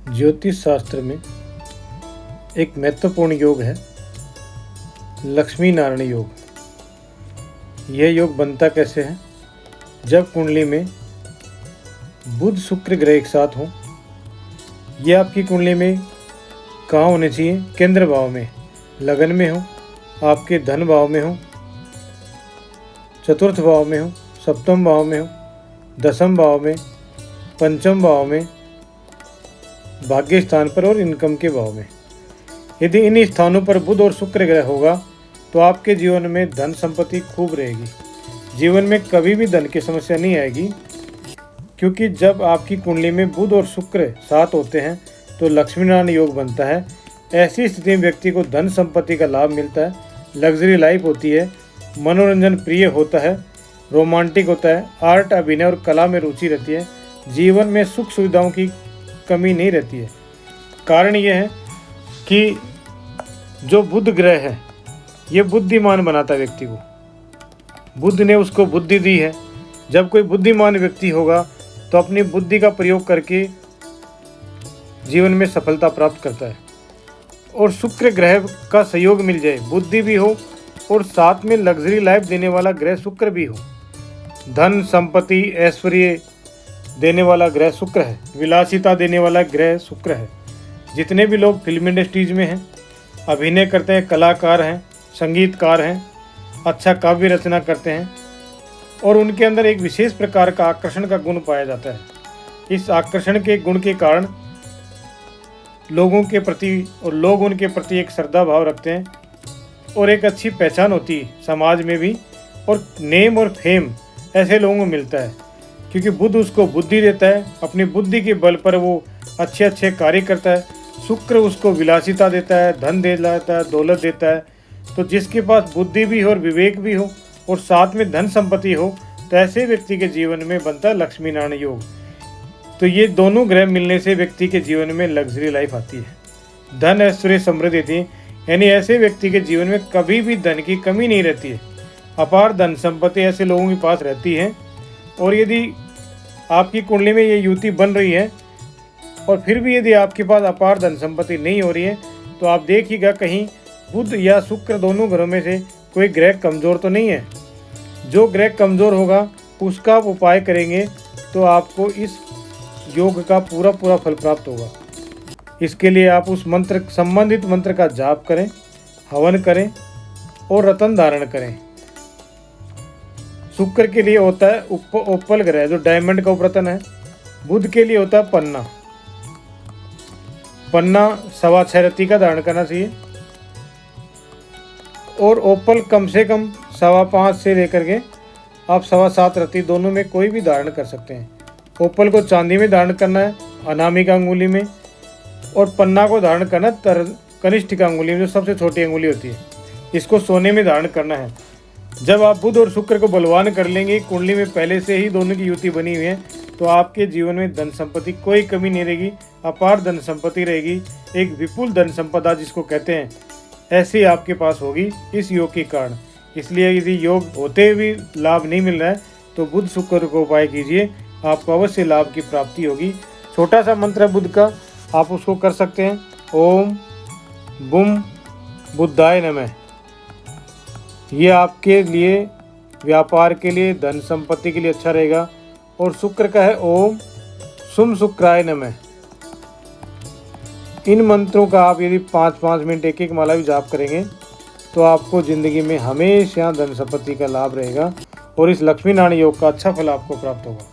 ज्योतिष शास्त्र में एक महत्वपूर्ण योग है लक्ष्मी नारायण योग। यह योग बनता कैसे है? जब कुंडली में बुध शुक्र ग्रह एक साथ हों। यह आपकी कुंडली में कहाँ होने चाहिए? केंद्र भाव में, लगन में हो, आपके धन भाव में हो, चतुर्थ भाव में हो, सप्तम भाव में हो, दसम भाव में, पंचम भाव में, भाग्य स्थान पर और इनकम के भाव में। यदि इन स्थानों पर बुध और शुक्र ग्रह होगा तो आपके जीवन में धन संपत्ति खूब रहेगी। जीवन में कभी भी धन की समस्या नहीं आएगी, क्योंकि जब आपकी कुंडली में बुध और शुक्र साथ होते हैं तो लक्ष्मी नारायण योग बनता है। ऐसी स्थिति में व्यक्ति को धन संपत्ति का लाभ मिलता है, लग्जरी लाइफ होती है, मनोरंजन प्रिय होता है, रोमांटिक होता है, आर्ट, अभिनय और कला में रुचि रहती है। जीवन में सुख सुविधाओं की कमी नहीं रहती है। कारण यह है कि जो बुध ग्रह है ये बुद्धिमान बनाता है व्यक्ति को। बुध ने उसको बुद्धि दी है। जब कोई बुद्धिमान व्यक्ति होगा तो अपनी बुद्धि का प्रयोग करके जीवन में सफलता प्राप्त करता है। और शुक्र ग्रह का सहयोग मिल जाए, बुद्धि भी हो और साथ में लग्जरी लाइफ देने वाला ग्रह शुक्र भी हो, धन संपत्ति ऐश्वर्य देने वाला ग्रह शुक्र है, विलासिता देने वाला ग्रह शुक्र है। जितने भी लोग फिल्म इंडस्ट्रीज में हैं, अभिनय करते हैं, कलाकार हैं, संगीतकार हैं, अच्छा काव्य रचना करते हैं और उनके अंदर एक विशेष प्रकार का आकर्षण का गुण पाया जाता है। इस आकर्षण के गुण के कारण लोगों के प्रति और लोग उनके प्रति एक श्रद्धा भाव रखते हैं और एक अच्छी पहचान होती है समाज में भी, और नेम और फेम ऐसे लोगों को मिलता है क्योंकि बुध उसको बुद्धि देता है। अपनी बुद्धि के बल पर वो अच्छे अच्छे कार्य करता है। शुक्र उसको विलासिता देता है, धन दे देता है, दौलत देता है। तो जिसके पास बुद्धि भी हो और विवेक भी हो और साथ में धन संपत्ति हो तो ऐसे व्यक्ति के जीवन में बनता है लक्ष्मी नारायण योग। तो ये दोनों ग्रह मिलने से व्यक्ति के जीवन में लग्जरी लाइफ आती है, धन ऐश्वर्य समृद्धि देती है। यानी ऐसे व्यक्ति के जीवन में कभी भी धन की कमी नहीं रहती है। अपार धन संपत्ति ऐसे लोगों के पास रहती है। और यदि आपकी कुंडली में ये युति बन रही है और फिर भी यदि आपके पास अपार धन संपत्ति नहीं हो रही है तो आप देखिएगा कहीं बुध या शुक्र दोनों ग्रहों में से कोई ग्रह कमज़ोर तो नहीं है। जो ग्रह कमज़ोर होगा उसका आप उपाय करेंगे तो आपको इस योग का पूरा फल प्राप्त होगा। इसके लिए आप उस मंत्र, संबंधित मंत्र का जाप करें, हवन करें और रतन धारण करें। शुक्र के लिए होता है ओपल ग्रह जो डायमंड का उपरतन है। बुध के लिए होता है पन्ना। पन्ना 6.25 रत्ती का धारण करना चाहिए और ओपल कम से कम 5.25 से लेकर के आप 7.25 रत्ती दोनों में कोई भी धारण कर सकते हैं। ओपल को चांदी में धारण करना है, अनामिका अंगुली में, और पन्ना को धारण करना कनिष्ठिका अंगुली में, जो सबसे छोटी अंगुली होती है। इसको सोने में धारण करना है। जब आप बुध और शुक्र को बलवान कर लेंगे, कुंडली में पहले से ही दोनों की युति बनी हुई है, तो आपके जीवन में धन संपत्ति कोई कमी नहीं रहेगी, अपार धन संपत्ति रहेगी। एक विपुल धन संपदा जिसको कहते हैं ऐसी आपके पास होगी इस योग के कारण। इसलिए यदि योग होते हुए लाभ नहीं मिल रहा है तो बुध शुक्र को उपाय कीजिए, आपको अवश्य लाभ की प्राप्ति होगी। छोटा सा मंत्र है बुध का, आप उसको कर सकते हैं। ओम बुम बुद्धाय नमः। ये आपके लिए व्यापार के लिए, धन संपत्ति के लिए अच्छा रहेगा। और शुक्र का है ओम सुम शुक्राय नमः। इन मंत्रों का आप यदि 5-5 मिनट एक माला भी जाप करेंगे तो आपको ज़िंदगी में हमेशा धन संपत्ति का लाभ रहेगा और इस लक्ष्मी नारायण योग का अच्छा फल आपको प्राप्त होगा।